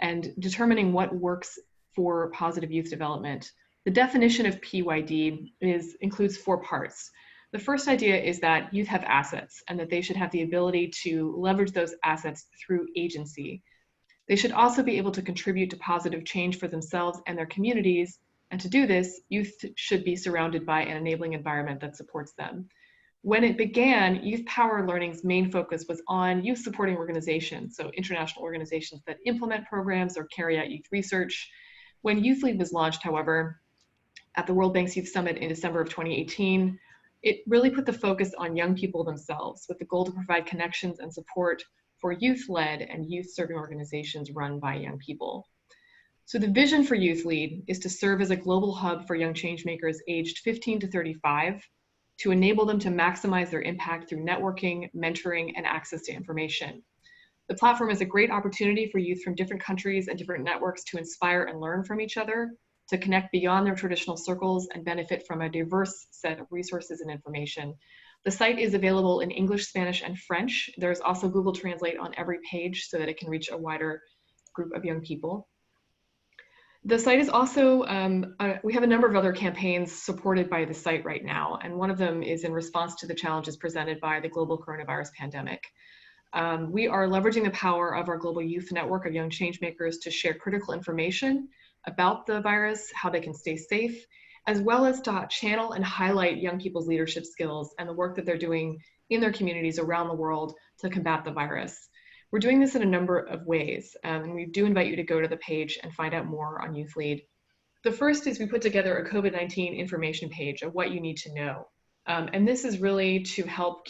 and determining what works for positive youth development. The definition of PYD includes 4 parts. The first idea is that youth have assets and that they should have the ability to leverage those assets through agency. They should also be able to contribute to positive change for themselves and their communities. And to do this, youth should be surrounded by an enabling environment that supports them. When it began, Youth Power Learning's main focus was on youth supporting organizations, so international organizations that implement programs or carry out youth research. When YouthLead was launched, however, at the World Bank's Youth Summit in December of 2018, it really put the focus on young people themselves with the goal to provide connections and support for youth-led and youth-serving organizations run by young people. So the vision for YouthLead is to serve as a global hub for young changemakers aged 15 to 35 to enable them to maximize their impact through networking, mentoring, and access to information. The platform is a great opportunity for youth from different countries and different networks to inspire and learn from each other, to connect beyond their traditional circles and benefit from a diverse set of resources and information. The site is available in English, Spanish, and French. There's also Google Translate on every page so that it can reach a wider group of young people. The site is also, we have a number of other campaigns supported by the site right now, and one of them is in response to the challenges presented by the global coronavirus pandemic. We are leveraging the power of our global youth network of young changemakers to share critical information about the virus, how they can stay safe, as well as to channel and highlight young people's leadership skills and the work that they're doing in their communities around the world to combat the virus. We're doing this in a number of ways, and we do invite you to go to the page and find out more on YouthLead. The first is we put together a COVID-19 information page of what you need to know. And this is really to help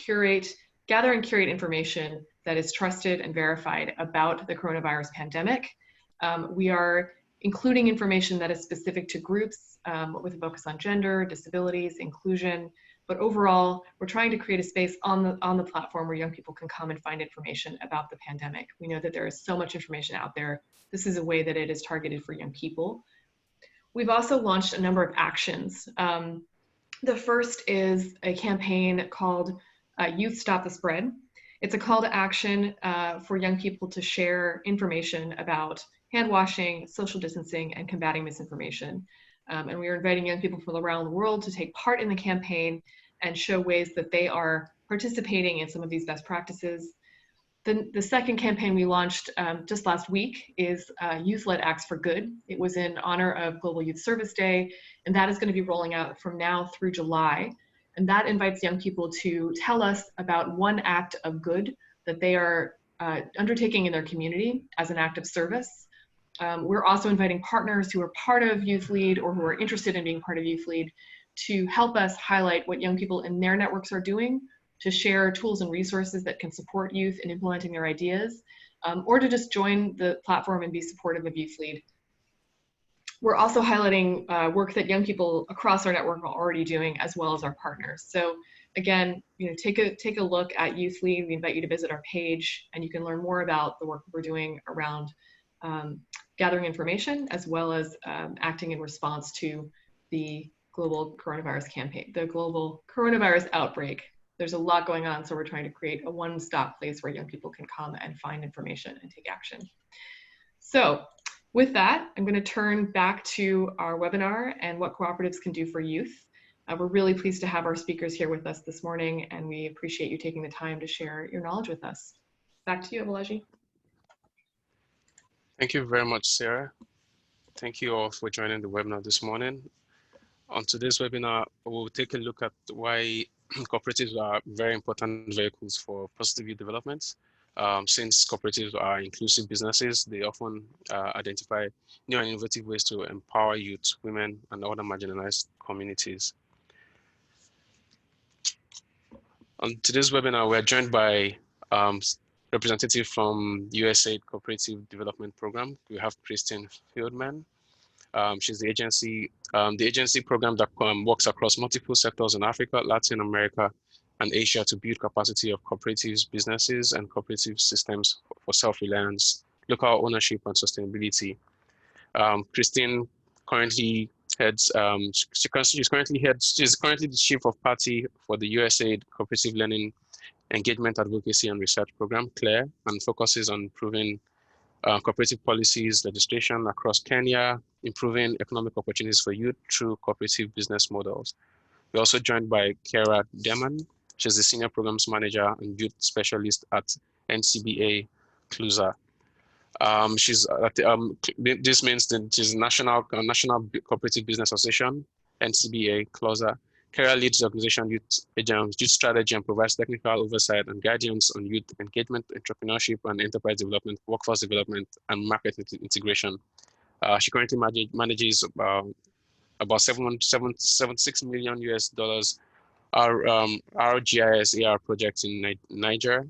gather and curate information that is trusted and verified about the coronavirus pandemic. We are including information that is specific to groups with a focus on gender, disabilities, inclusion. But overall, we're trying to create a space on the platform where young people can come and find information about the pandemic. We know that there is so much information out there. This is a way that it is targeted for young people. We've also launched a number of actions. The first is a campaign called Youth Stop the Spread. It's a call to action for young people to share information about hand washing, social distancing, and combating misinformation. And we are inviting young people from around the world to take part in the campaign and show ways that they are participating in some of these best practices. The second campaign we launched just last week is YouthLead Acts for Good. It was in honor of Global Youth Service Day, and that is going to be rolling out from now through July. And that invites young people to tell us about one act of good that they are undertaking in their community as an act of service. We're also inviting partners who are part of YouthLead or who are interested in being part of YouthLead to help us highlight what young people in their networks are doing, to share tools and resources that can support youth in implementing their ideas, or to just join the platform and be supportive of YouthLead. We're also highlighting work that young people across our network are already doing, as well as our partners. So again, take a look at YouthLead. We invite you to visit our page, and you can learn more about the work we're doing around gathering information, as well as acting in response to the global coronavirus campaign, the global coronavirus outbreak. There's a lot going on, so we're trying to create a one-stop place where young people can come and find information and take action. So with that, I'm going to turn back to our webinar and what cooperatives can do for youth. We're really pleased to have our speakers here with us this morning, and we appreciate you taking the time to share your knowledge with us. Back to you, Balaji. Thank you very much, Sarah. Thank you all for joining the webinar this morning. On today's webinar, we'll take a look at why cooperatives are very important vehicles for positive youth development. Since cooperatives are inclusive businesses, they often identify new and innovative ways to empower youth, women, and other marginalized communities. On today's webinar, we're joined by representative from USAID Cooperative Development Program. We have Kristin Wilcox. She's the agency program that works across multiple sectors in Africa, Latin America, and Asia to build capacity of cooperatives, businesses, and cooperative systems for self-reliance, local ownership, and sustainability. Kristin currently heads, she's currently the chief of party for the USAID Cooperative Learning Engagement Advocacy and Research Program, CLARE, and focuses on improving cooperative policies, legislation across Kenya, improving economic opportunities for youth through cooperative business models. We're also joined by Kara Deman. She's the Senior Programs Manager and Youth Specialist at NCBA CLUSA. This means that she's National Cooperative Business Association, NCBA CLUSA. Kara leads the organization youth strategy and provides technical oversight and guidance on youth engagement, entrepreneurship, and enterprise development, workforce development, and market integration. She currently manages about $76 million US RGIS AR projects in Niger,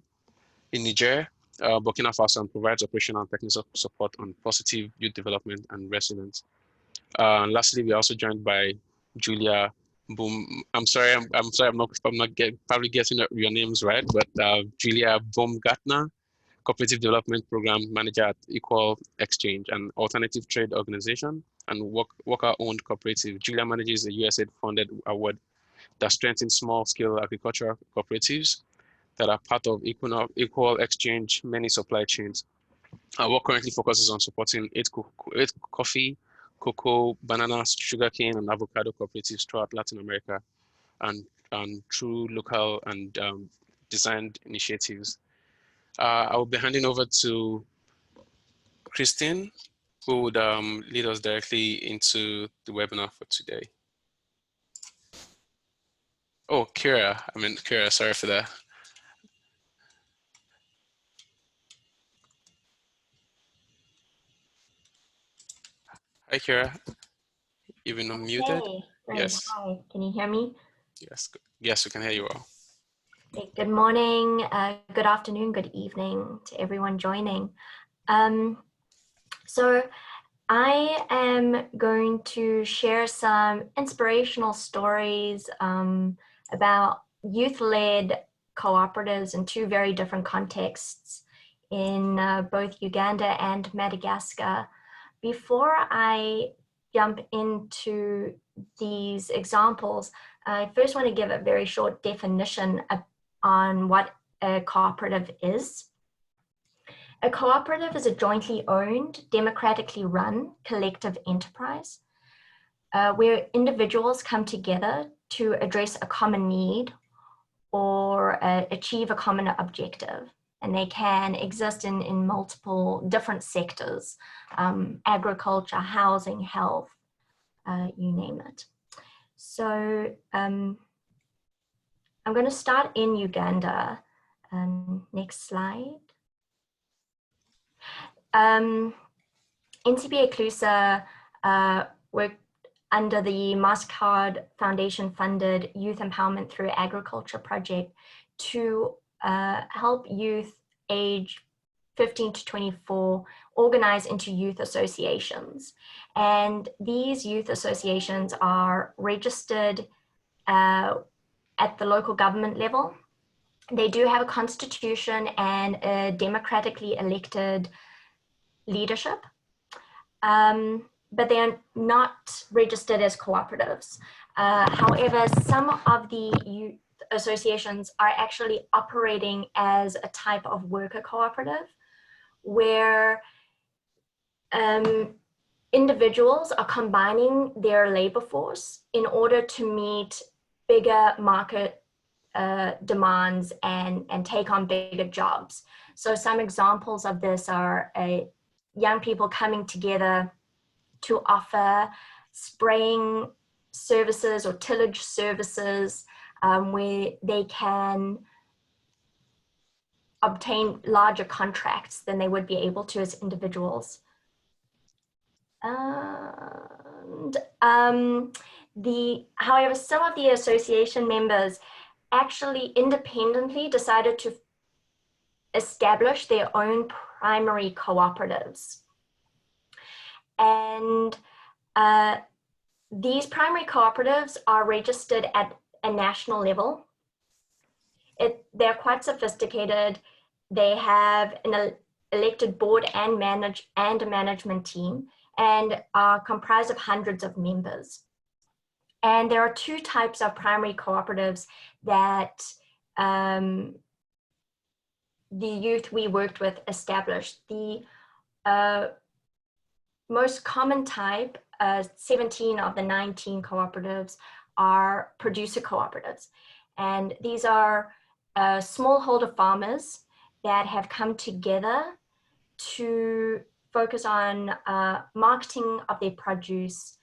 Burkina Faso, and provides operational and technical support on positive youth development and resilience. Lastly, we're also joined by Julia Boom. I'm sorry, I'm not probably getting your names right, but Julia Baumgartner, Cooperative Development Program Manager at Equal Exchange, an alternative trade organization and worker-owned cooperative. Julia manages a USAID-funded award that strengthens small-scale agricultural cooperatives that are part of Equal Exchange many supply chains. Our work currently focuses on supporting eight coffee, cocoa, banana, sugarcane, and avocado cooperatives throughout Latin America and through local and designed initiatives. I will be handing over to Kristin, who would lead us directly into the webinar for today. Oh, Kira, sorry for that. Hi, Kira. You've been unmuted. Hey, great. Yes. Hi, can you hear me? Yes, we can hear you well. Okay, good morning, good afternoon, good evening to everyone joining. So I am going to share some inspirational stories about youth-led cooperatives in two very different contexts in both Uganda and Madagascar. Before I jump into these examples, I first want to give a very short definition on what a cooperative is. A cooperative is a jointly owned, democratically run collective enterprise where individuals come together to address a common need or achieve a common objective. And they can exist in multiple different sectors, agriculture, housing, health, you name it. So I'm going to start in Uganda. Next slide. NCBA CLUSA worked under the MasterCard Foundation funded Youth Empowerment Through Agriculture project to help youth age 15 to 24 organize into youth associations. And these youth associations are registered at the local government level. They do have a constitution and a democratically elected leadership, but they are not registered as cooperatives. However, some of the youth associations are actually operating as a type of worker cooperative where individuals are combining their labor force in order to meet bigger market demands and take on bigger jobs. So some examples of this are young people coming together to offer spraying services or tillage services where they can obtain larger contracts than they would be able to as individuals. And however, some of the association members actually independently decided to establish their own primary cooperatives. And these primary cooperatives are registered at a national level. They're quite sophisticated. They have an elected board and a management team and are comprised of hundreds of members. And there are two types of primary cooperatives that the youth we worked with established. The most common type, 17 of the 19 cooperatives are producer cooperatives. And these are smallholder farmers that have come together to focus on marketing of their produce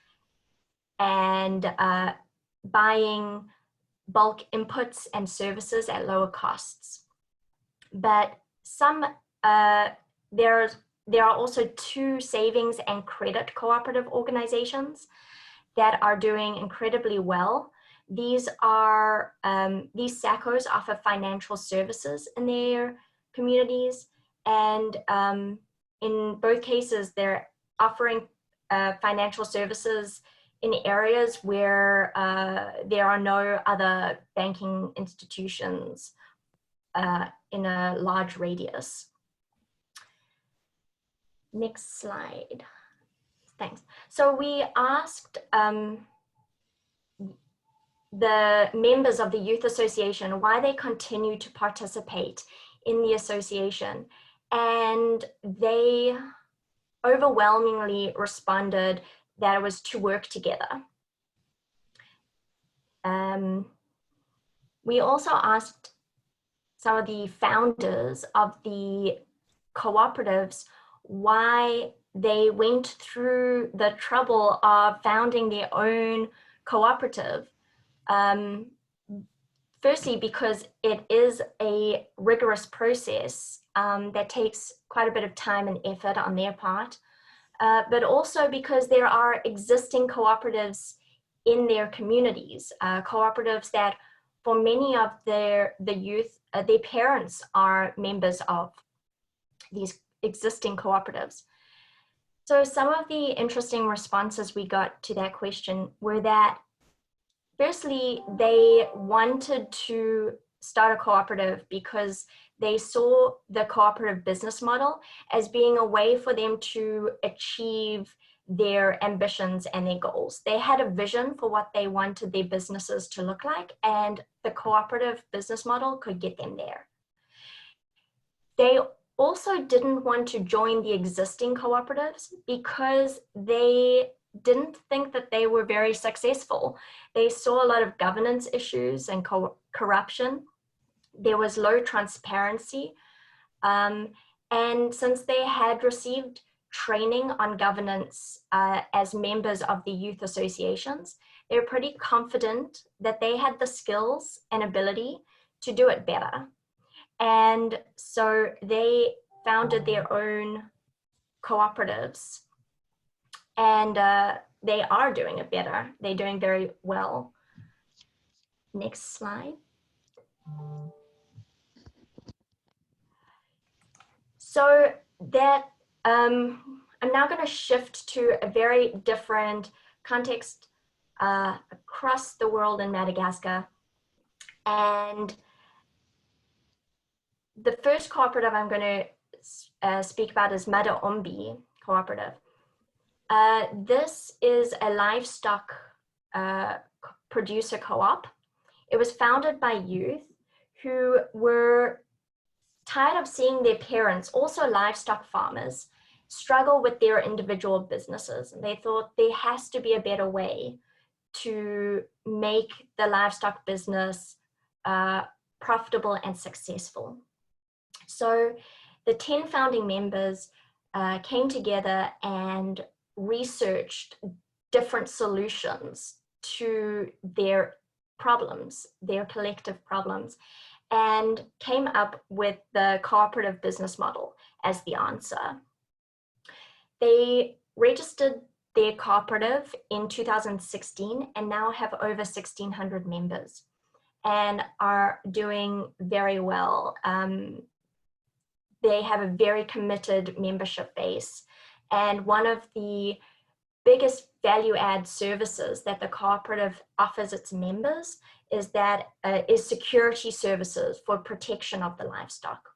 and buying bulk inputs and services at lower costs. But there are also 2 savings and credit cooperative organizations that are doing incredibly well. These are these SACCOs offer financial services in their communities, and in both cases they're offering financial services in areas where there are no other banking institutions in a large radius. Next slide. Thanks. So we asked the members of the Youth Association why they continue to participate in the association, and they overwhelmingly responded that it was to work together. We also asked some of the founders of the cooperatives why they went through the trouble of founding their own cooperative. Firstly, because it is a rigorous process that takes quite a bit of time and effort on their part, but also because there are existing cooperatives in their communities, cooperatives that for many of the youth, their parents are members of these existing cooperatives. So some of the interesting responses we got to that question were that, firstly, they wanted to start a cooperative because they saw the cooperative business model as being a way for them to achieve their ambitions and their goals. They had a vision for what they wanted their businesses to look like, and the cooperative business model could get them there. They also didn't want to join the existing cooperatives because they didn't think that they were very successful. They saw a lot of governance issues and corruption. There was low transparency. And since they had received training on governance as members of the youth associations, they were pretty confident that they had the skills and ability to do it better. And so they founded their own cooperatives, and they are doing it better. They're doing very well. Next slide. So that I'm now going to shift to a very different context across the world in Madagascar. And the first cooperative I'm going to speak about is Madagascar Cooperative. This is a livestock producer co-op. It was founded by youth who were tired of seeing their parents, also livestock farmers, struggle with their individual businesses. And they thought there has to be a better way to make the livestock business profitable and successful. So the 10 founding members came together and researched different solutions to their problems, their collective problems, and came up with the cooperative business model as the answer. They registered their cooperative in 2016 and now have over 1,600 members and are doing very well. They have a very committed membership base, and one of the biggest value add services that the cooperative offers its members is that is security services for protection of the livestock.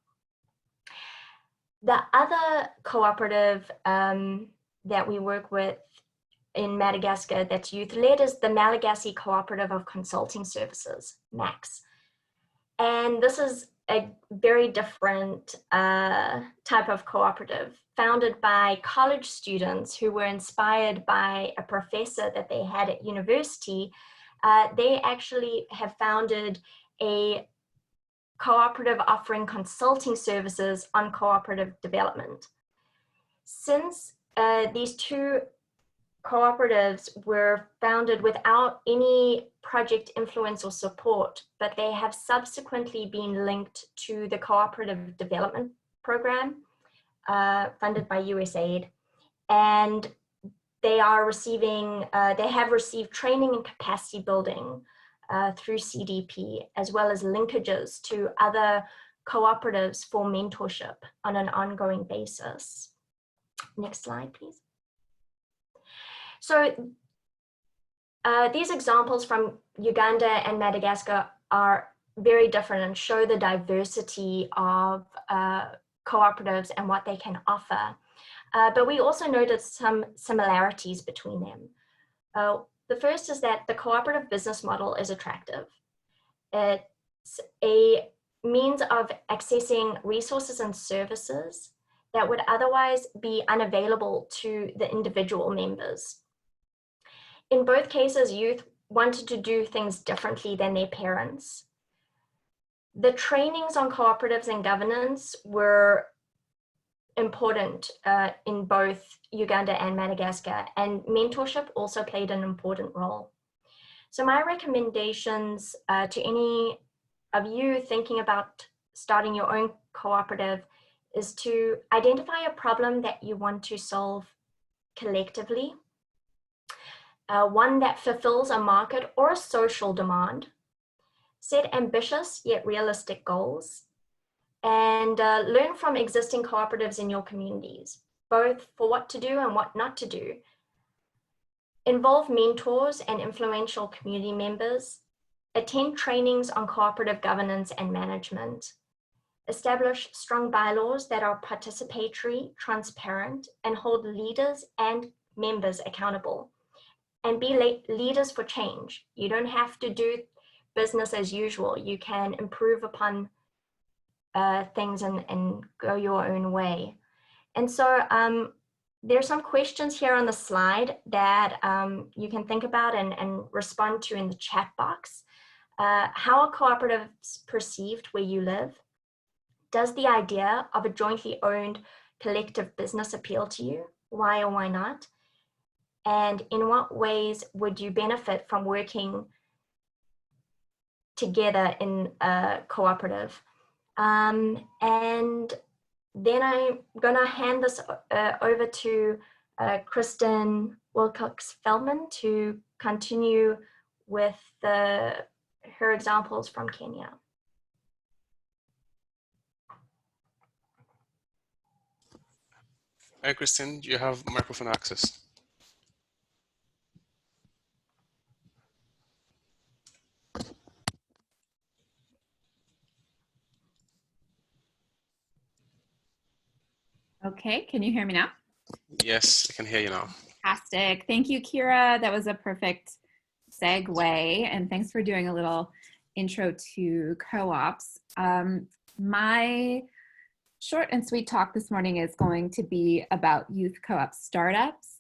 The other cooperative that we work with in Madagascar that's youth-led is the Malagasy Cooperative of Consulting Services, MACS. And this is a very different type of cooperative, founded by college students who were inspired by a professor that they had at university. They actually have founded a cooperative offering consulting services on cooperative development. Since these two cooperatives were founded without any project influence or support, but they have subsequently been linked to the Cooperative Development Program funded by USAID, and they are receiving, they have received training and capacity building through CDP, as well as linkages to other cooperatives for mentorship on an ongoing basis. Next slide, please. So these examples from Uganda and Madagascar are very different and show the diversity of cooperatives and what they can offer. But we also noticed some similarities between them. The first is that the cooperative business model is attractive. It's a means of accessing resources and services that would otherwise be unavailable to the individual members. In both cases, youth wanted to do things differently than their parents. The trainings on cooperatives and governance were important in both Uganda and Madagascar, and mentorship also played an important role. So my recommendations to any of you thinking about starting your own cooperative is to identify a problem that you want to solve collectively, one that fulfills a market or a social demand. Set ambitious yet realistic goals, and learn from existing cooperatives in your communities, both for what to do and what not to do. Involve mentors and influential community members. Attend trainings on cooperative governance and management. Establish strong bylaws that are participatory, transparent, and hold leaders and members accountable. And be leaders for change. You don't have to do business as usual. You can improve upon things and go your own way. And so there's some questions here on the slide that you can think about and respond to in the chat box. How are cooperatives perceived where you live? Does the idea of a jointly owned collective business appeal to you? Why or why not? And in what ways would you benefit from working together in a cooperative? And then I'm gonna hand this over to Kristin Wilcox-Feldman to continue with her examples from Kenya. Hi, Kristin, you have microphone access. Okay, can you hear me now? Yes, I can hear you now. Fantastic. Thank you, Kira. That was a perfect segue, and thanks for doing a little intro to co-ops. My short and sweet talk this morning is going to be about youth co-op startups.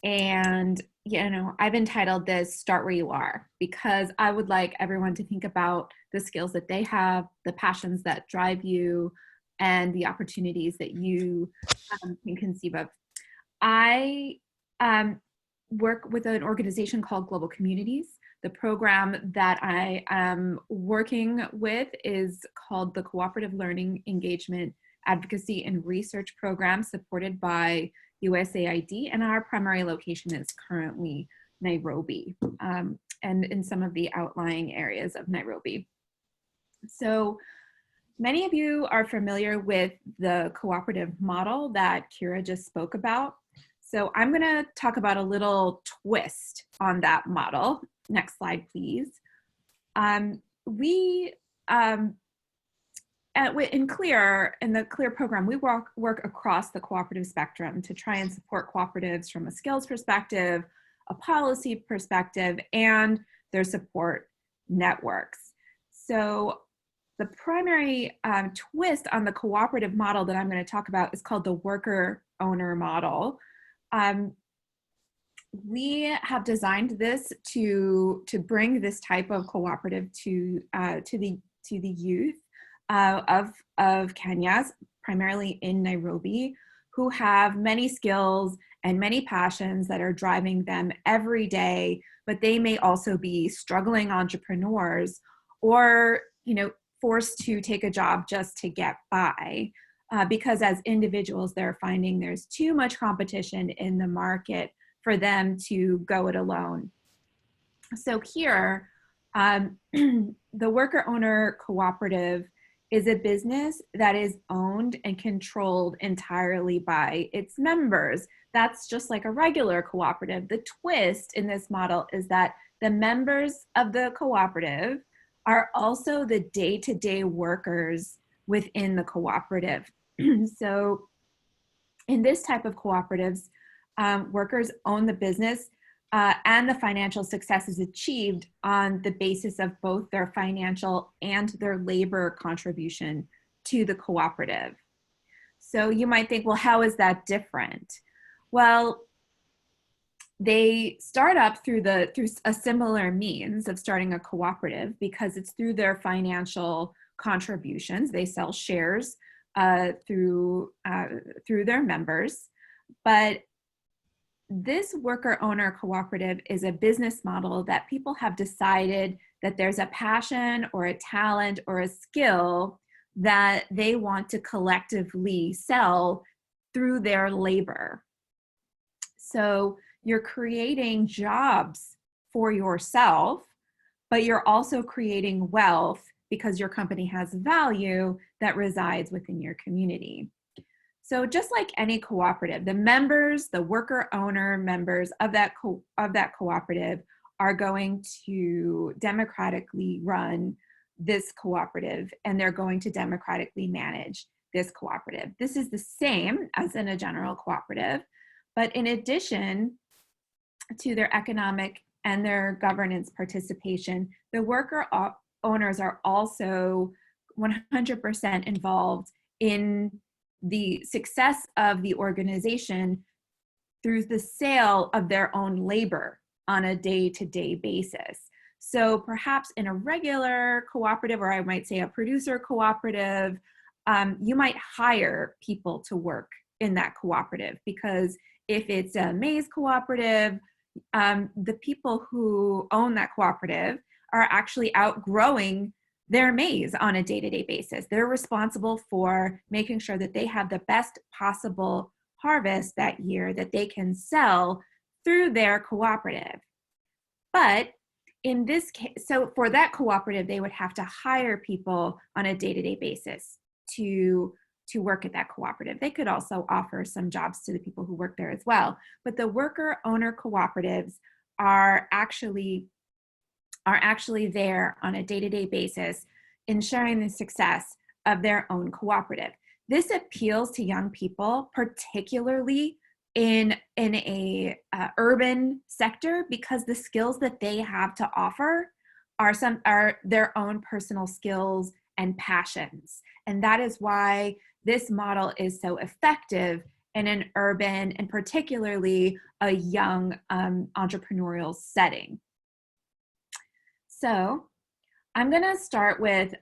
And, you know, I've entitled this Start Where You Are, because I would like everyone to think about the skills that they have, the passions that drive you, and the opportunities that you can conceive of. I work with an organization called Global Communities. The program that I am working with is called the Cooperative Learning Engagement Advocacy and Research Program, supported by USAID, and our primary location is currently Nairobi, and in some of the outlying areas of Nairobi. So many of you are familiar with the cooperative model that Kira just spoke about. So I'm going to talk about a little twist on that model. Next slide, please. In the CLEAR program, we work across the cooperative spectrum to try and support cooperatives from a skills perspective, a policy perspective, and their support networks. So the primary twist on the cooperative model that I'm going to talk about is called the worker owner model. We have designed this to bring this type of cooperative to the youth of Kenya, primarily in Nairobi, who have many skills and many passions that are driving them every day, but they may also be struggling entrepreneurs or, you know, forced to take a job just to get by, because as individuals, they're finding there's too much competition in the market for them to go it alone. So here, the worker owner cooperative is a business that is owned and controlled entirely by its members. That's just like a regular cooperative. The twist in this model is that the members of the cooperative are also the day-to-day workers within the cooperative. So in this type of cooperatives, workers own the business and the financial success is achieved on the basis of both their financial and their labor contribution to the cooperative. So you might think, well, how is that different? Well, they start up through a similar means of starting a cooperative because it's through their financial contributions. They sell shares through their members, but this worker-owner cooperative is a business model that people have decided that there's a passion or a talent or a skill that they want to collectively sell through their labor. So you're creating jobs for yourself, but you're also creating wealth because your company has value that resides within your community. So just like any cooperative, the members, the worker owner members of that cooperative are going to democratically run this cooperative, and they're going to democratically manage this cooperative. This is the same as in a general cooperative, but in addition to their economic and their governance participation, the worker owners are also 100% involved in the success of the organization through the sale of their own labor on a day-to-day basis. So perhaps in a regular cooperative, or I might say a producer cooperative, you might hire people to work in that cooperative, because if it's a maize cooperative, the people who own that cooperative are actually outgrowing their maize on a day-to-day basis. They're responsible for making sure that they have the best possible harvest that year that they can sell through their cooperative. But in this case, so for that cooperative, they would have to hire people on a day-to-day basis to work at that cooperative. They could also offer some jobs to the people who work there as well. But the worker-owner cooperatives are actually there on a day-to-day basis, ensuring the success of their own cooperative. This appeals to young people, particularly in a urban sector, because the skills that they have to offer are their own personal skills and passions. And that is why this model is so effective in an urban and particularly a young entrepreneurial setting. So I'm going to start with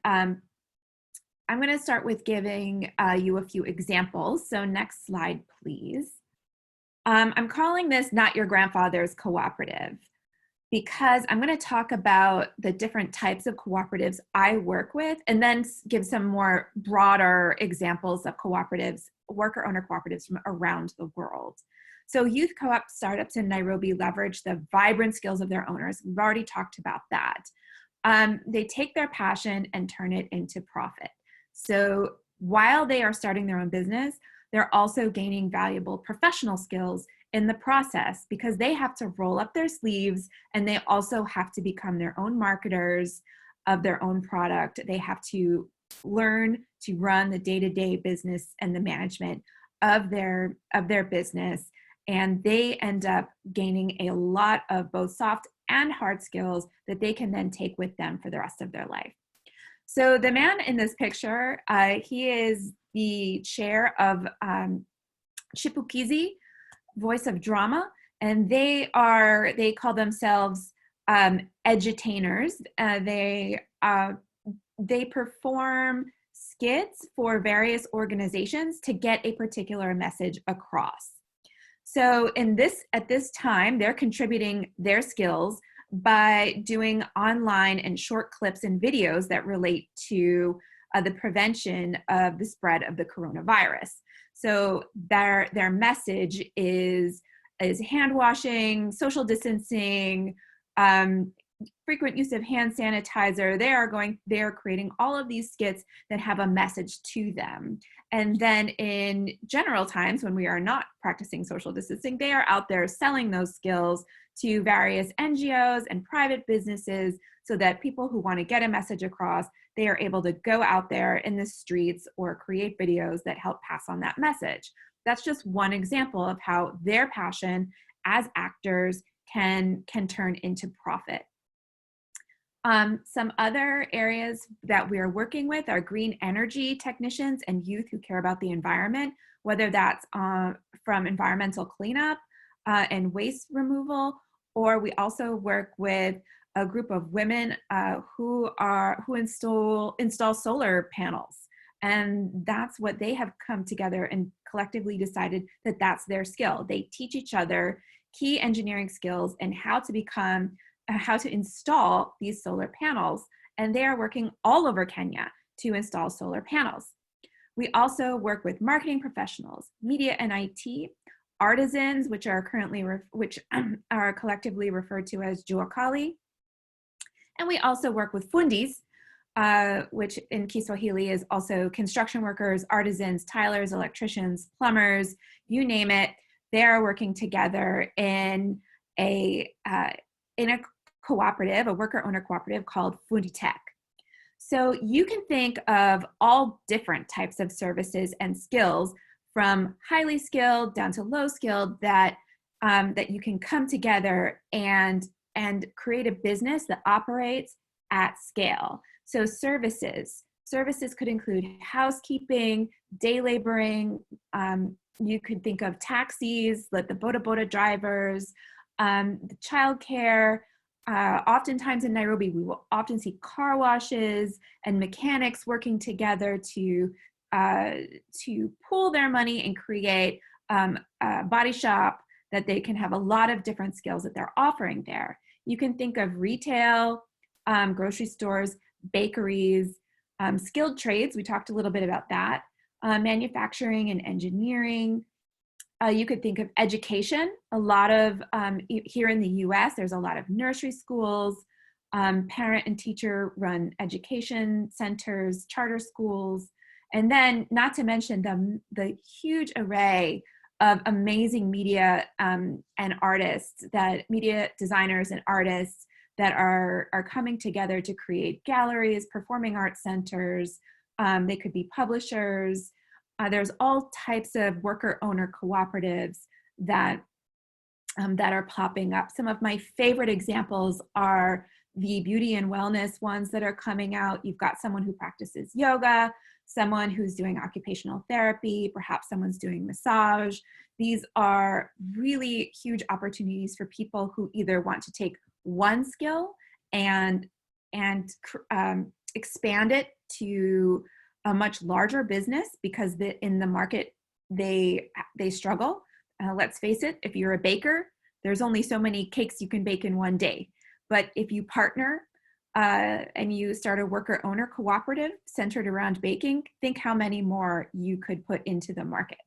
giving you a few examples. So next slide, please. I'm calling this Not Your Grandfather's Cooperative, because I'm going to talk about the different types of cooperatives I work with, and then give some more broader examples of cooperatives, worker-owner cooperatives from around the world. So youth co-op startups in Nairobi leverage the vibrant skills of their owners. We've already talked about that. They take their passion and turn it into profit. So while they are starting their own business, they're also gaining valuable professional skills in the process, because they have to roll up their sleeves and they also have to become their own marketers of their own product. They have to learn to run the day-to-day business and the management of their business. And they end up gaining a lot of both soft and hard skills that they can then take with them for the rest of their life. So the man in this picture, he is the chair of Chipukizi, Voice of Drama, and they call themselves edutainers. They perform skits for various organizations to get a particular message across. So at this time, they're contributing their skills by doing online and short clips and videos that relate to the prevention of the spread of the coronavirus. So their message is hand washing, social distancing, frequent use of hand sanitizer. They are creating all of these skits that have a message to them. And then in general times when we are not practicing social distancing, they are out there selling those skills to various NGOs and private businesses so that people who want to get a message across, they are able to go out there in the streets or create videos that help pass on that message. That's just one example of how their passion as actors can turn into profit. Some other areas that we are working with are green energy technicians and youth who care about the environment, whether that's from environmental cleanup and waste removal, or we also work with a group of women who install solar panels. And that's what they have come together and collectively decided that that's their skill. They teach each other key engineering skills and how to install these solar panels. And they are working all over Kenya to install solar panels. We also work with marketing professionals, media and IT, artisans, which are collectively referred to as juakali. And we also work with fundis, which in Kiswahili is also construction workers, artisans, tilers, electricians, plumbers, you name it. They are working together in a cooperative, a worker-owner cooperative called Funditech. So you can think of all different types of services and skills, from highly skilled down to low skilled, that you can come together and create a business that operates at scale. So services could include housekeeping, day laboring. You could think of taxis, like the boda drivers, the childcare. Oftentimes in Nairobi, we will often see car washes and mechanics working together to pool their money and create a body shop that they can have a lot of different skills that they're offering there. You can think of retail, grocery stores, bakeries, skilled trades. We talked a little bit about that. Manufacturing and engineering. You could think of education. A lot of, here in the US, there's a lot of nursery schools, parent and teacher run education centers, charter schools, and then not to mention the huge array of amazing media and artists, media designers and artists that are coming together to create galleries, performing arts centers. They could be publishers. There's all types of worker-owner cooperatives that are popping up. Some of my favorite examples are the beauty and wellness ones that are coming out. You've got someone who practices yoga, someone who's doing occupational therapy, perhaps someone's doing massage. These are really huge opportunities for people who either want to take one skill and expand it to a much larger business, because in the market they struggle. Let's face it, if you're a baker, there's only so many cakes you can bake in one day. But if you partner and you start a worker-owner cooperative centered around baking, think how many more you could put into the market.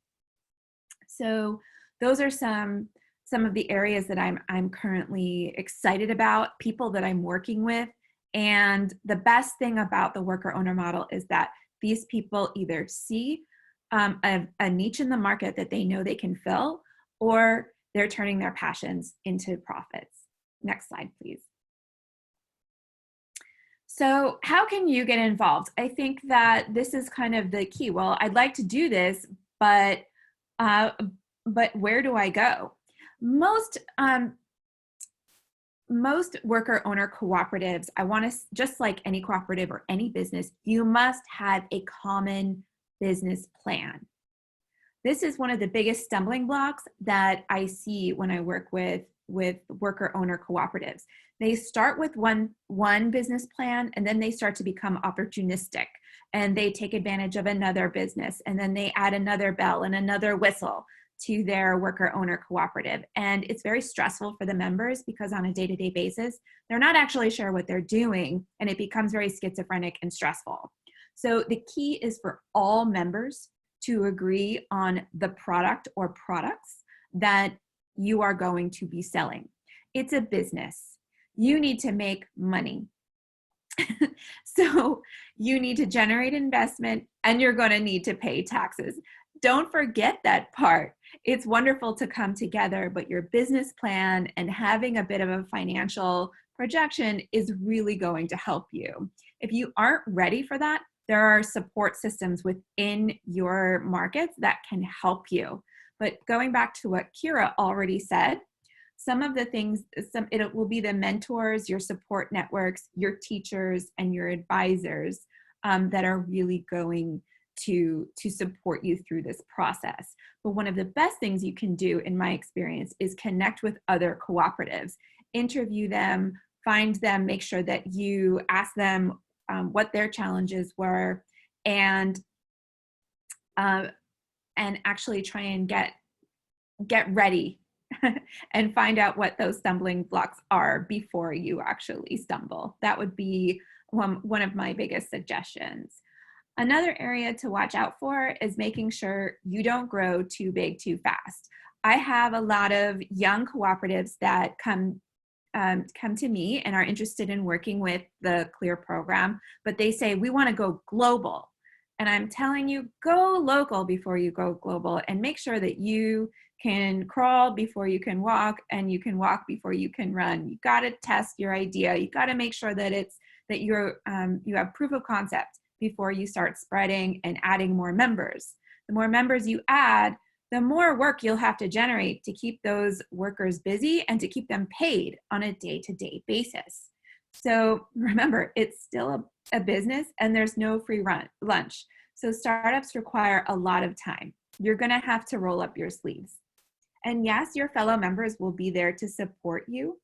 So those are some of the areas that I'm currently excited about, people that I'm working with. And the best thing about the worker-owner model is that these people either see a niche in the market that they know they can fill, or they're turning their passions into profits. Next slide, please. So how can you get involved? I think that this is kind of the key. Well, I'd like to do this, but where do I go? Most worker-owner cooperatives, just like any cooperative or any business, you must have a common business plan. This is one of the biggest stumbling blocks that I see when I work with worker owner cooperatives. They start with one business plan, and then they start to become opportunistic, and they take advantage of another business, and then they add another bell and another whistle to their worker owner cooperative. And it's very stressful for the members because on a day-to-day basis, they're not actually sure what they're doing, and it becomes very schizophrenic and stressful. So the key is for all members to agree on the product or products that you are going to be selling. It's a business. You need to make money. So you need to generate investment, and you're going to need to pay taxes. Don't forget that part. It's wonderful to come together, but your business plan and having a bit of a financial projection is really going to help you. If you aren't ready for that, there are support systems within your markets that can help you. But going back to what Kira already said, some of the things, it will be the mentors, your support networks, your teachers, and your advisors that are really going to support you through this process. But one of the best things you can do, in my experience, is connect with other cooperatives, interview them, find them, make sure that you ask them what their challenges were, and actually try and get ready and find out what those stumbling blocks are before you actually stumble. That would be one of my biggest suggestions. Another area to watch out for is making sure you don't grow too big too fast. I have a lot of young cooperatives that come to me and are interested in working with the CLEAR program, but they say, we want to go global. And I'm telling you, go local before you go global, and make sure that you can crawl before you can walk, and you can walk before you can run. You got to test your idea. You got to make sure that you have proof of concept before you start spreading and adding more members. The more members you add, the more work you'll have to generate to keep those workers busy and to keep them paid on a day-to-day basis. So remember, it's still a business, and there's no free lunch. So startups require a lot of time. You're gonna have to roll up your sleeves. And yes, your fellow members will be there to support you,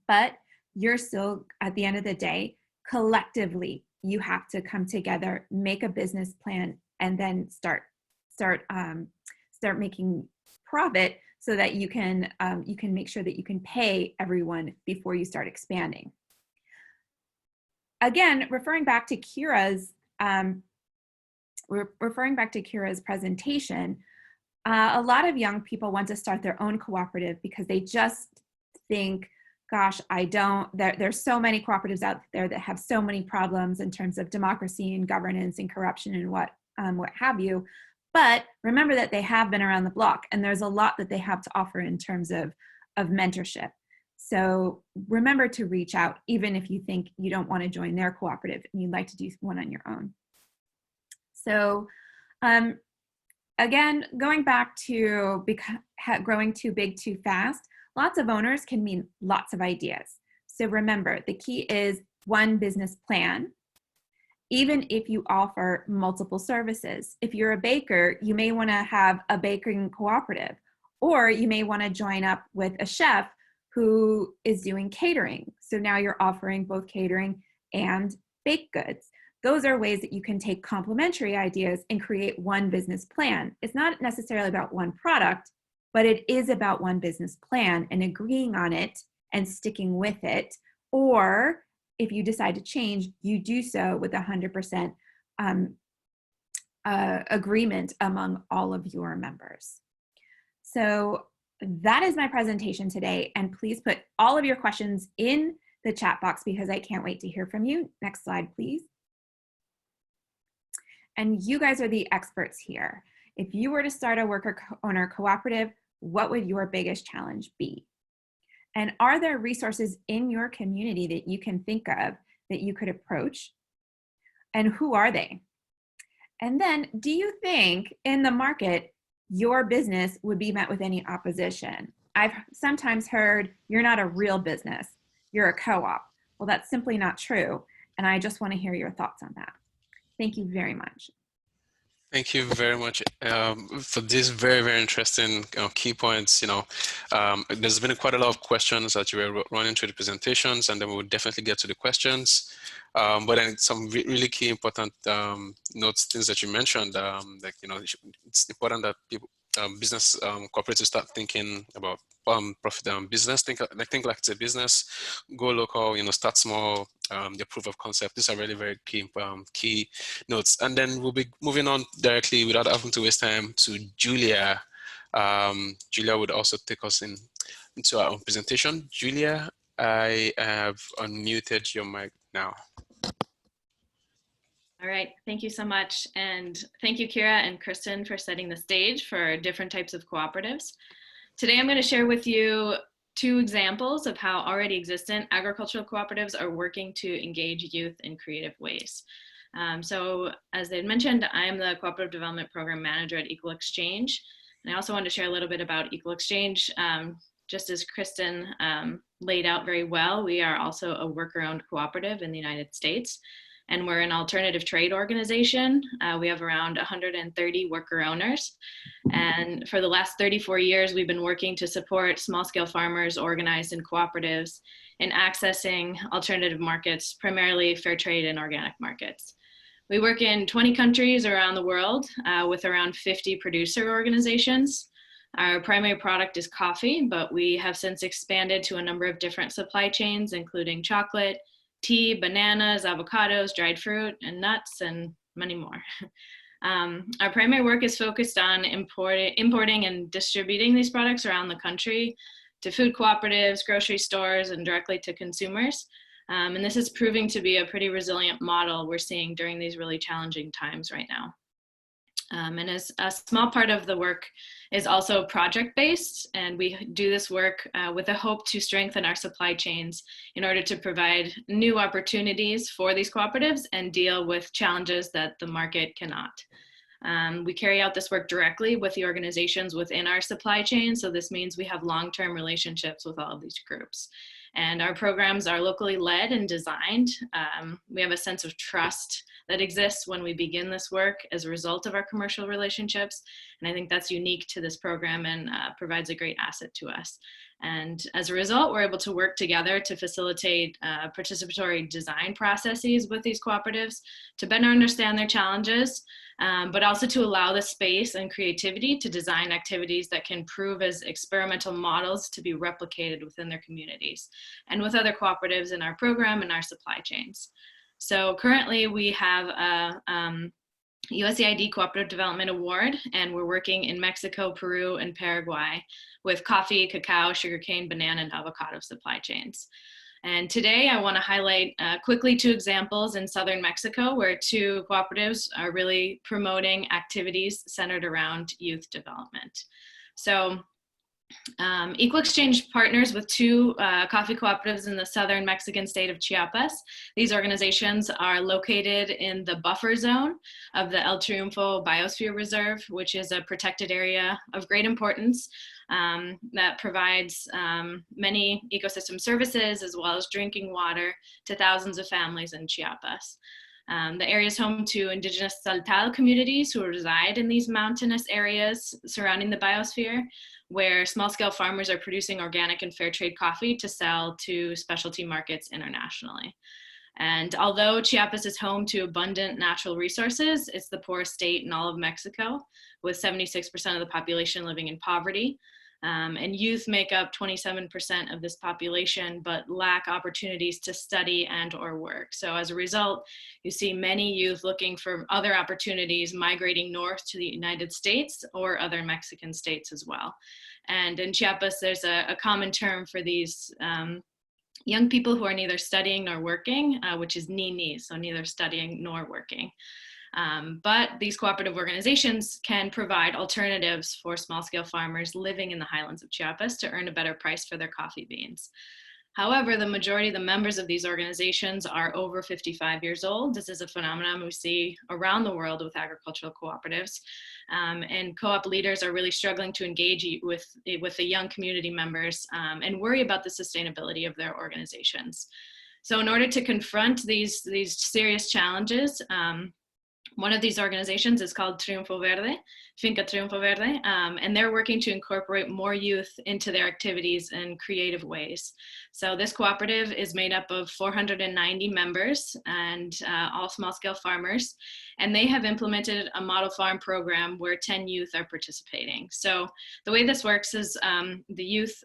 but you're still, at the end of the day, collectively, you have to come together, make a business plan, and then start making profit so that you can make sure that you can pay everyone before you start expanding. Again, referring back to Kira's presentation, a lot of young people want to start their own cooperative because they just think, gosh, there's so many cooperatives out there that have so many problems in terms of democracy and governance and corruption and what have you. But remember that they have been around the block, and there's a lot that they have to offer in terms of mentorship. So remember to reach out, even if you think you don't want to join their cooperative and you'd like to do one on your own. So again, going back to growing too big too fast, lots of owners can mean lots of ideas. So remember, the key is one business plan, even if you offer multiple services. If you're a baker, you may want to have a baking cooperative, or you may want to join up with a chef who is doing catering. So now you're offering both catering and baked goods. Those are ways that you can take complementary ideas and create one business plan. It's not necessarily about one product, but it is about one business plan and agreeing on it and sticking with it. Or if you decide to change, you do so with 100% agreement among all of your members. So that is my presentation today, and please put all of your questions in the chat box because I can't wait to hear from you. Next slide, please. And you guys are the experts here. If you were to start a worker owner cooperative, what would your biggest challenge be? And are there resources in your community that you can think of that you could approach? And who are they? And then, do you think in the market, your business would be met with any opposition? I've sometimes heard, you're not a real business, you're a co-op. Well, that's simply not true. And I just want to hear your thoughts on that. Thank you very much. Thank you very much for these very, very interesting key points. There's been quite a lot of questions that you were running through the presentations, and then we will definitely get to the questions. But then some really key important notes, things that you mentioned, like, it's important that people, business cooperatives start thinking about profit business, think like it's a business, go local, start small, the proof of concept. These are really very key notes. And then we'll be moving on directly without having to waste time to Julia. Julia would also take us into our own presentation. Julia, I have unmuted your mic now. All right, thank you so much. And thank you, Kira and Kristin, for setting the stage for different types of cooperatives. Today, I'm going to share with you 2 examples of how already existent agricultural cooperatives are working to engage youth in creative ways. So as they mentioned, I am the Cooperative Development Program Manager at Equal Exchange. And I also want to share a little bit about Equal Exchange. Just as Kristin laid out very well, we are also a worker-owned cooperative in the United States. And we're an alternative trade organization. We have around 130 worker owners. And for the last 34 years, we've been working to support small-scale farmers organized in cooperatives in accessing alternative markets, primarily fair trade and organic markets. We work in 20 countries around the world with around 50 producer organizations. Our primary product is coffee, but we have since expanded to a number of different supply chains, including chocolate, tea, bananas, avocados, dried fruit, and nuts, and many more. Our primary work is focused on importing and distributing these products around the country to food cooperatives, grocery stores, and directly to consumers. And this is proving to be a pretty resilient model we're seeing during these really challenging times right now. And as a small part of the work is also project-based, and we do this work with a hope to strengthen our supply chains in order to provide new opportunities for these cooperatives and deal with challenges that the market cannot. We carry out this work directly with the organizations within our supply chain, so this means we have long-term relationships with all of these groups. And our programs are locally led and designed. We have a sense of trust that exists when we begin this work as a result of our commercial relationships. And I think that's unique to this program and provides a great asset to us. And as a result, we're able to work together to facilitate participatory design processes with these cooperatives to better understand their challenges, but also to allow the space and creativity to design activities that can prove as experimental models to be replicated within their communities and with other cooperatives in our program and our supply chains. So currently we have a USAID Cooperative Development Award, and we're working in Mexico, Peru, and Paraguay with coffee, cacao, sugarcane, banana, and avocado supply chains. And today I want to highlight quickly 2 examples in southern Mexico where 2 cooperatives are really promoting activities centered around youth development. So Equal Exchange partners with 2 coffee cooperatives in the southern Mexican state of Chiapas. These organizations are located in the buffer zone of the El Triunfo Biosphere Reserve, which is a protected area of great importance that provides many ecosystem services as well as drinking water to thousands of families in Chiapas. The area is home to indigenous Saltal communities who reside in these mountainous areas surrounding the biosphere, where small-scale farmers are producing organic and fair trade coffee to sell to specialty markets internationally. And although Chiapas is home to abundant natural resources, it's the poorest state in all of Mexico, with 76% of the population living in poverty. And youth make up 27% of this population, but lack opportunities to study and or work. So as a result, you see many youth looking for other opportunities, migrating north to the United States or other Mexican states as well. And in Chiapas, there's a common term for these young people who are neither studying nor working, which is ni-ni, so neither studying nor working. But these cooperative organizations can provide alternatives for small-scale farmers living in the highlands of Chiapas to earn a better price for their coffee beans. However, the majority of the members of these organizations are over 55 years old. This is a phenomenon we see around the world with agricultural cooperatives. And co-op leaders are really struggling to engage with the young community members and worry about the sustainability of their organizations. So in order to confront these serious challenges, One of these organizations is called Finca Triunfo Verde, and they're working to incorporate more youth into their activities in creative ways. So this cooperative is made up of 490 members and all small-scale farmers, and they have implemented a model farm program where 10 youth are participating. So the way this works is the youth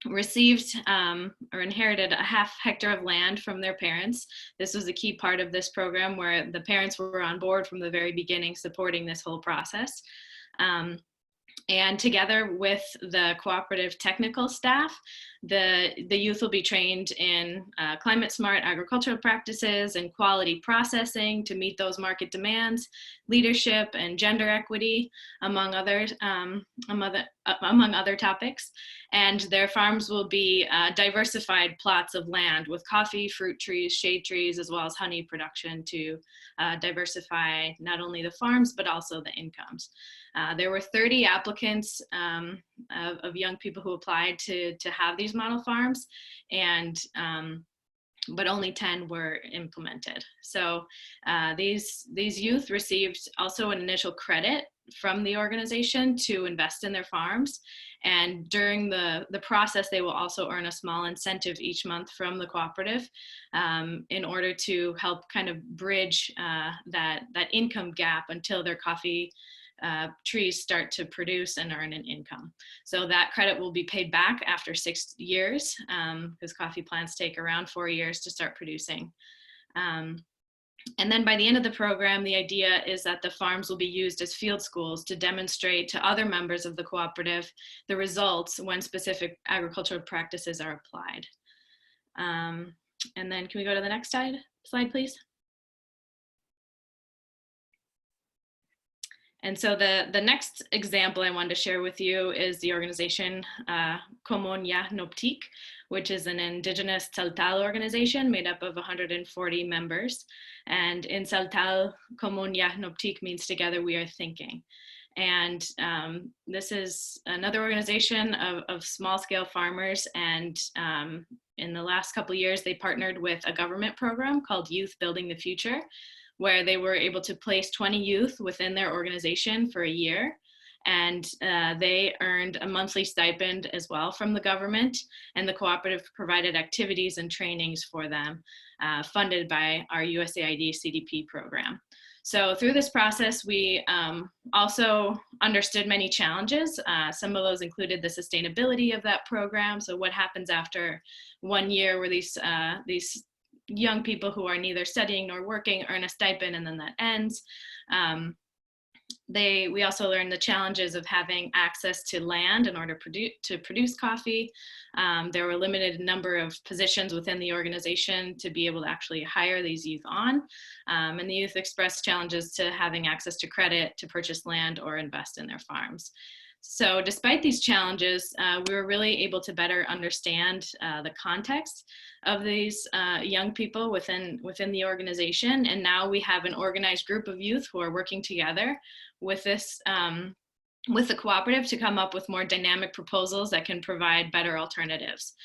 received or inherited a half hectare of land from their parents. This was a key part of this program where the parents were on board from the very beginning, supporting this whole process. And together with the cooperative technical staff, the youth will be trained in climate smart agricultural practices and quality processing to meet those market demands, leadership and gender equity, among other topics. And their farms will be diversified plots of land with coffee, fruit trees, shade trees, as well as honey production to diversify not only the farms, but also the incomes. There were 30 applicants of young people who applied to have these model farms, and but only 10 were implemented. So these youth received also an initial credit from the organization to invest in their farms. And during the process, they will also earn a small incentive each month from the cooperative in order to help kind of bridge that income gap until their coffee trees start to produce and earn an income. So that credit will be paid back after 6 years because coffee plants take around 4 years to start producing. And then by the end of the program, the idea is that the farms will be used as field schools to demonstrate to other members of the cooperative the results when specific agricultural practices are applied. And then can we go to the next slide, please? And so the next example I wanted to share with you is the organization Optic, which is an indigenous Tsaltal organization made up of 140 members. And in Tsaltal, Optic means together we are thinking. And this is another organization of small-scale farmers. And in the last couple of years, they partnered with a government program called Youth Building the Future, where they were able to place 20 youth within their organization for a year. And they earned a monthly stipend as well from the government, and the cooperative provided activities and trainings for them, funded by our USAID CDP program. So through this process, we also understood many challenges. Some of those included the sustainability of that program. So what happens after 1 year where these young people who are neither studying nor working earn a stipend and then that ends. We also learned the challenges of having access to land in order to produce coffee. There were a limited number of positions within the organization to be able to actually hire these youth on. And the youth expressed challenges to having access to credit to purchase land or invest in their farms. So despite these challenges, we were really able to better understand the context of these young people within the organization. And now we have an organized group of youth who are working together with this, with the cooperative to come up with more dynamic proposals that can provide better alternatives.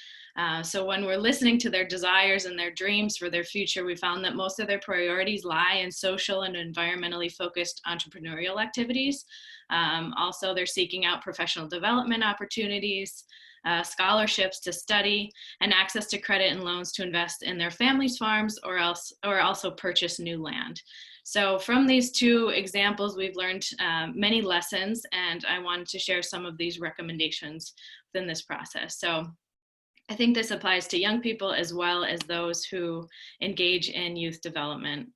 So when we're listening to their desires and their dreams for their future, we found that most of their priorities lie in social and environmentally focused entrepreneurial activities. Also, they're seeking out professional development opportunities, scholarships to study, and access to credit and loans to invest in their family's farms or also purchase new land. So from these two examples, we've learned many lessons, and I wanted to share some of these recommendations within this process. So I think this applies to young people as well as those who engage in youth development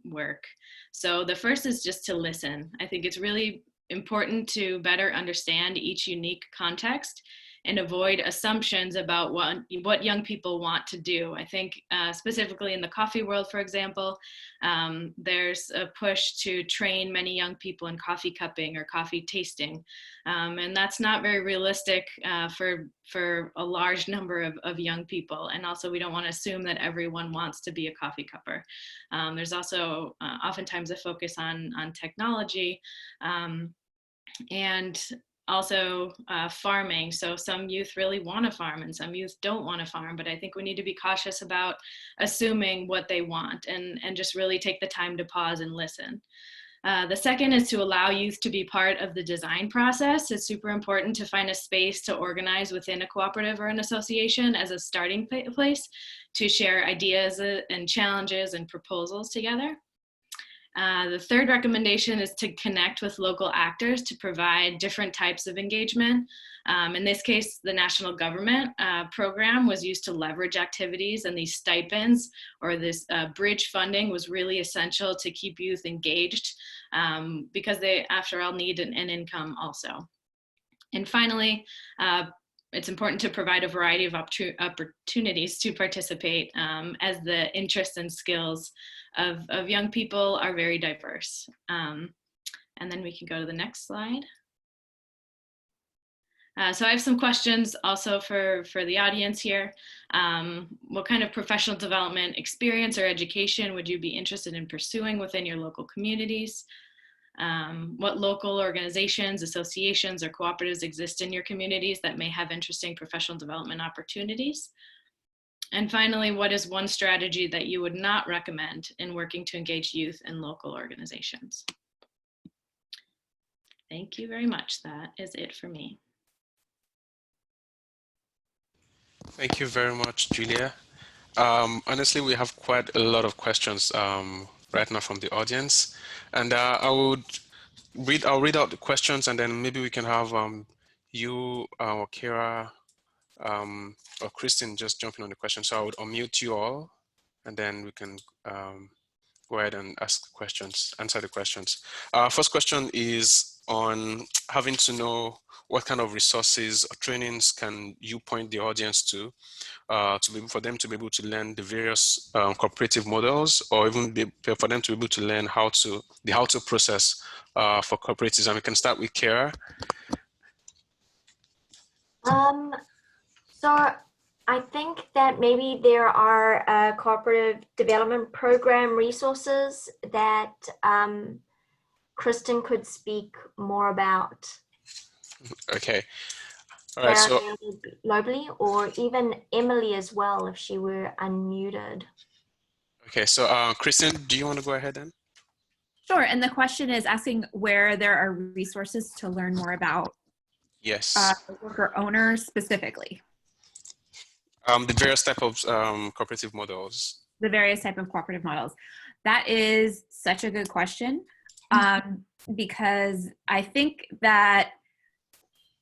work. So the first is just to listen. I think it's really important to better understand each unique context and avoid assumptions about what young people want to do. I think specifically in the coffee world, for example, there's a push to train many young people in coffee cupping or coffee tasting. And that's not very realistic for a large number of young people. And also we don't want to assume that everyone wants to be a coffee cupper. There's also oftentimes a focus on technology. And also farming. So some youth really want to farm and some youth don't want to farm, but I think we need to be cautious about assuming what they want and just really take the time to pause and listen. The second is to allow youth to be part of the design process. It's super important to find a space to organize within a cooperative or an association as a starting place to share ideas and challenges and proposals together. The third recommendation is to connect with local actors to provide different types of engagement. In this case, the national government program was used to leverage activities, and these stipends or this bridge funding was really essential to keep youth engaged because they, after all, need an income also. And finally, it's important to provide a variety of opportunities to participate as the interests and skills of young people are very diverse. And then we can go to the next slide. So I have some questions also for the audience here. What kind of professional development experience or education would you be interested in pursuing within your local communities? What local organizations, associations, or cooperatives exist in your communities that may have interesting professional development opportunities? And finally, what is one strategy that you would not recommend in working to engage youth in local organizations? Thank you very much. That is it for me. Thank you very much, Julia. Honestly, we have quite a lot of questions right now from the audience, and I'll read out the questions, and then maybe we can have you or Kira or Kristin just jumping on the question. So I would unmute you all, and then we can go ahead and ask questions, answer the questions. First question is on having to know what kind of resources or trainings can you point the audience to for them to be able to learn the various cooperative models, or even for them to be able to learn the how to process for cooperatives. And we can start with Kira. So I think that maybe there are cooperative development program resources that Kristin could speak more about. Okay. All right. So globally, or even Emily as well, if she were unmuted. Okay. So Kristin, do you want to go ahead then? Sure. And the question is asking where there are resources to learn more about worker owners specifically. The various type of cooperative models. The various type of cooperative models. That is such a good question because I think that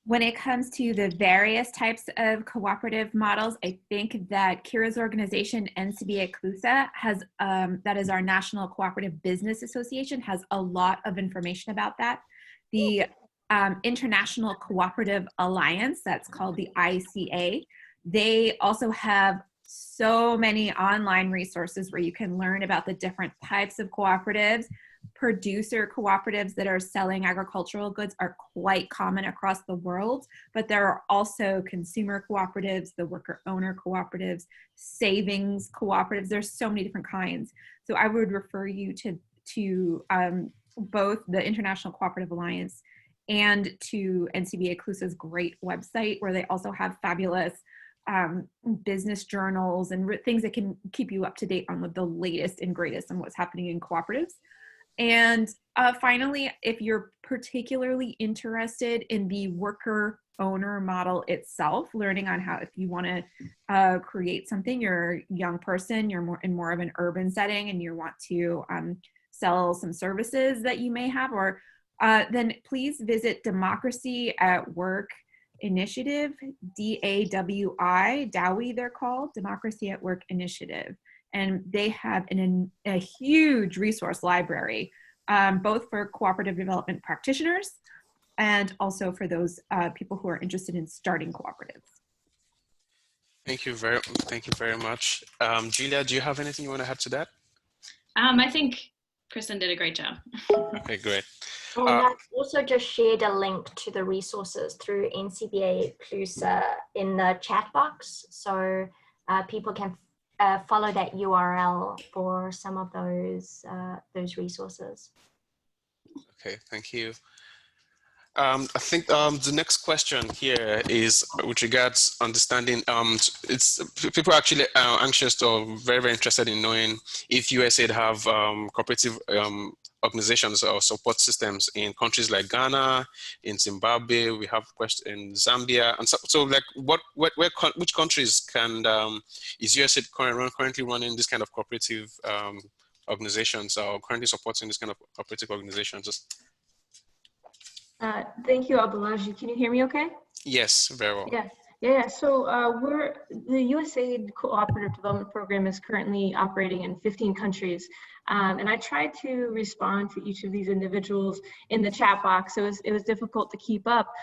when it comes to the various types of cooperative models, I think that Kira's organization, NCBA CLUSA, has, that is our National Cooperative Business Association, has a lot of information about that. The International Cooperative Alliance, that's called the ICA, they also have so many online resources where you can learn about the different types of cooperatives. Producer cooperatives that are selling agricultural goods are quite common across the world, but there are also consumer cooperatives, the worker owner cooperatives, savings cooperatives. There's so many different kinds. So I would refer you to both the International Cooperative Alliance and to NCBA CLUSA's great website, where they also have fabulous business journals and things that can keep you up to date on the latest and greatest on what's happening in cooperatives. And finally, if you're particularly interested in the worker owner model itself, learning on how, if you want to create something, you're a young person, you're in more of an urban setting, and you want to sell some services that you may have, or then please visit Democracy at Work Initiative, DAWI, they're called, Democracy at Work Initiative. And they have a huge resource library, both for cooperative development practitioners and also for those people who are interested in starting cooperatives. Thank you very much. Julia, do you have anything you want to add to that? I think Kristin did a great job. Okay, great. And I've also just shared a link to the resources through NCBA CLUSA in the chat box, so people can follow that URL for some of those resources. Okay, thank you. I think the next question here is with regards understanding. It's people are actually anxious or very, very interested in knowing if USAID have cooperative organizations or support systems in countries like Ghana, in Zimbabwe. We have questions in Zambia, and so like which countries can is USAID currently running this kind of cooperative organizations or currently supporting this kind of cooperative organizations? Thank you, Abulaji. Can you hear me okay? Yes, very well. Yeah. So the USAID Cooperative Development Program is currently operating in 15 countries. And I tried to respond to each of these individuals in the chat box. So it was difficult to keep up.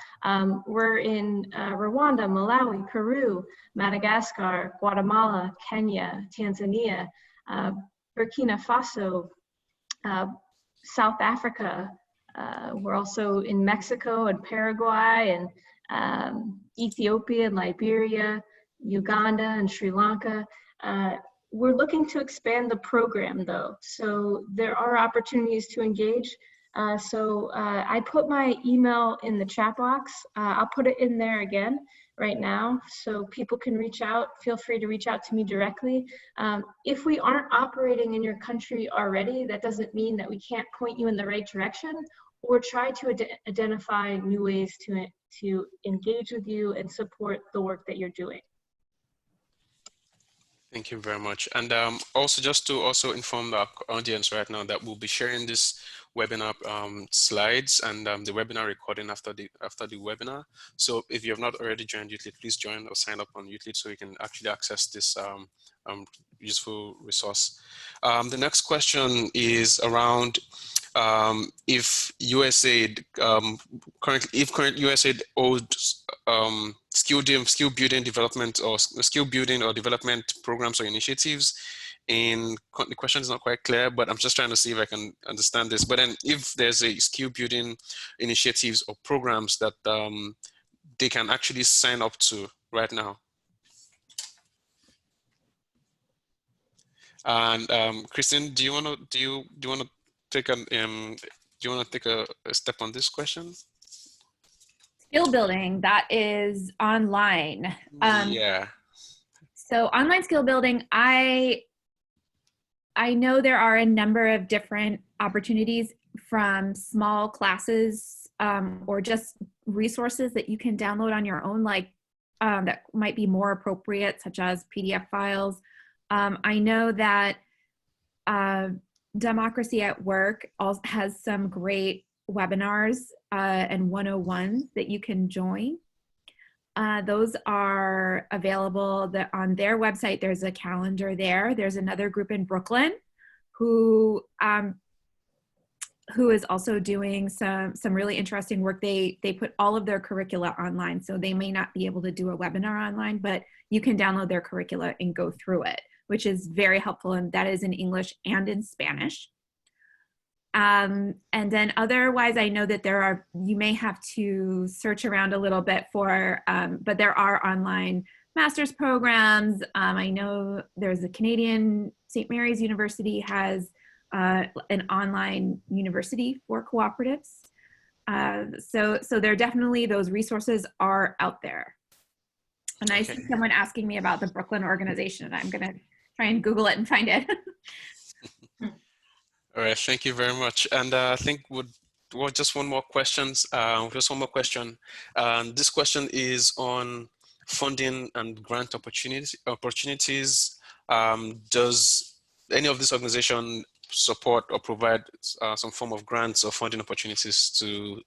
We're in Rwanda, Malawi, Peru, Madagascar, Guatemala, Kenya, Tanzania, Burkina Faso, South Africa. We're also in Mexico and Paraguay and Ethiopia and Liberia, Uganda and Sri Lanka. We're looking to expand the program though, so there are opportunities to engage. I put my email in the chat box. I'll put it in there again right now so people can reach out. Feel free to reach out to me directly. If we aren't operating in your country already, that doesn't mean that we can't point you in the right direction or try to identify new ways to engage with you and support the work that you're doing. Thank you very much. And also just to also inform the audience right now that we'll be sharing this webinar slides and the webinar recording after the webinar. So if you have not already joined YouthLead, please join or sign up on YouthLead so you can actually access this useful resource. The next question is around if USAID current USAID owes skill building development or skill building or development programs or initiatives. And the question is not quite clear, but I'm just trying to see if I can understand this. But then if there's a skill building initiatives or programs that they can actually sign up to right now. And Kristin, do you want to take a step on this question? Skill building, that is online. Yeah. So online skill building, I know there are a number of different opportunities from small classes or just resources that you can download on your own, like that might be more appropriate, such as PDF files. I know that Democracy at Work also has some great webinars and 101s that you can join. Those are available on their website. There's a calendar there. There's another group in Brooklyn who is also doing some really interesting work. They put all of their curricula online, so they may not be able to do a webinar online, but you can download their curricula and go through it, which is very helpful, and that is in English and in Spanish. And then otherwise, I know that you may have to search around a little bit for, but there are online master's programs. I know there's a Canadian St. Mary's University has an online university for cooperatives. So there definitely, those resources are out there. And I see someone asking me about the Brooklyn organization, and I'm gonna try and Google it and find it. All right, thank you very much. And I think just one more question. This question is on funding and grant opportunities. Does any of this organization support or provide some form of grants or funding opportunities to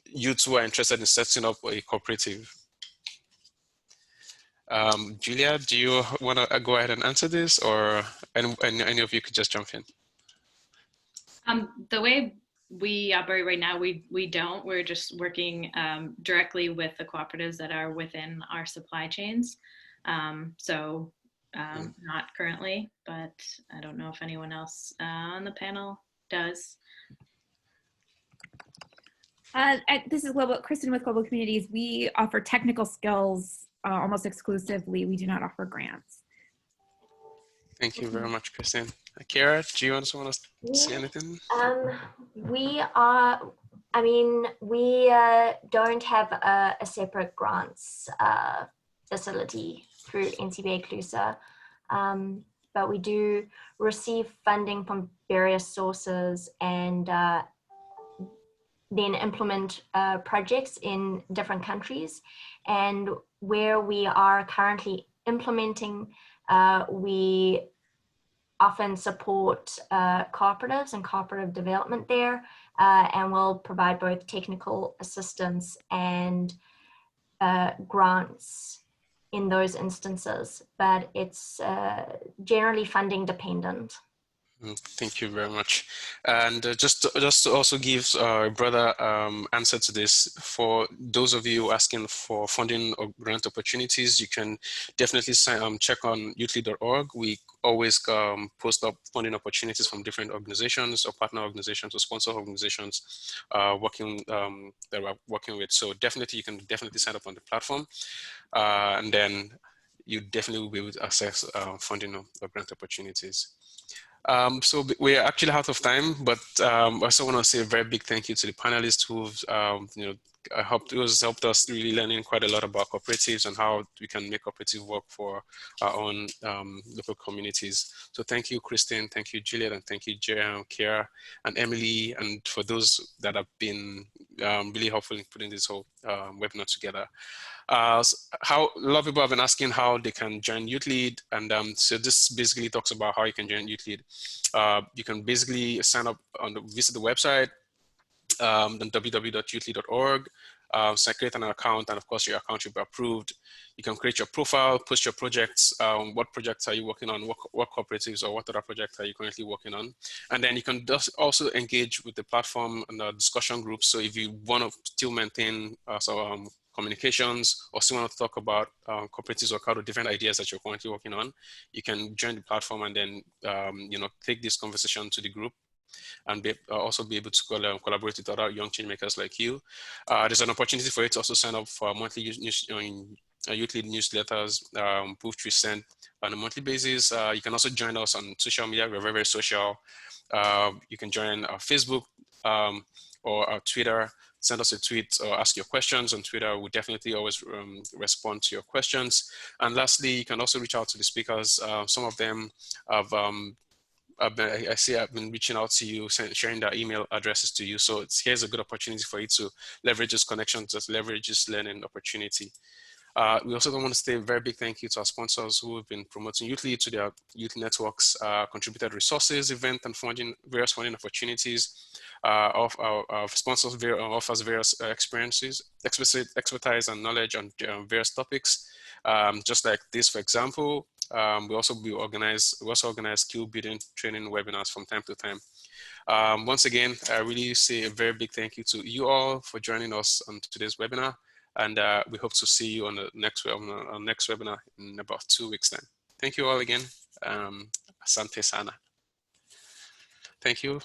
youths who are interested in setting up a cooperative? Julia, do you want to go ahead and answer this, or any of you could just jump in? The way we operate right now, we don't. We're just working directly with the cooperatives that are within our supply chains. Not currently, but I don't know if anyone else on the panel does. This is Kristin with Global Communities. We offer technical skills almost exclusively. We do not offer grants. Thank you very much, Kristin. Kira, do you also want to say anything? I mean, we don't have a separate grants facility through NCBA CLUSA, but we do receive funding from various sources and then implement projects in different countries. And where we are currently implementing, we often support cooperatives and cooperative development there, and will provide both technical assistance and grants in those instances, but it's generally funding dependent. Thank you very much. And just to also give a broader answer to this, for those of you asking for funding or grant opportunities, you can definitely check on YouthLeadorg. We always post up funding opportunities from different organizations or partner organizations or sponsor organizations that we're working with. So definitely, you can definitely sign up on the platform, and then you definitely will be able to access funding or grant opportunities. So we're actually out of time, but I also want to say a very big thank you to the panelists who've helped us really learning quite a lot about cooperatives and how we can make cooperative work for our own local communities. So thank you, Kristin, thank you, Juliet, and thank you, Kira, and Emily, and for those that have been really helpful in putting this whole webinar together. How a lot of people have been asking how they can join YouthLead, and so this basically talks about how you can join YouthLead. You can basically sign up visit the website, www.youthlead.org, create an account, and of course your account will be approved. You can create your profile, post your projects, what projects are you working on, what cooperatives or what other projects are you currently working on, and then you can also engage with the platform and the discussion groups. So if you want to still maintain communications or still want to talk about cooperatives or kind of different ideas that you're currently working on, you can join the platform and then take this conversation to the group and also be able to collaborate with other young change makers like you. There's an opportunity for you to also sign up for monthly YouthLead newsletters, which we send on a monthly basis. You can also join us on social media. We're very, very social. You can join our Facebook or our Twitter. Send us a tweet or ask your questions on Twitter. We definitely always respond to your questions. And lastly, you can also reach out to the speakers. Some of them have I see I've been reaching out to you, sharing their email addresses to you. So here's a good opportunity for you to leverage this connection, to leverage this learning opportunity. We also want to say a very big thank you to our sponsors who have been promoting YouthLead to their youth networks, contributed resources, event and various funding opportunities. Of our sponsors offers various expertise and knowledge on various topics. Just like this, for example, we also organize skill building training webinars from time to time. Once again, I really say a very big thank you to you all for joining us on today's webinar. And we hope to see you on the next webinar in about 2 weeks' time. Thank you all again. Asante sana. Thank you.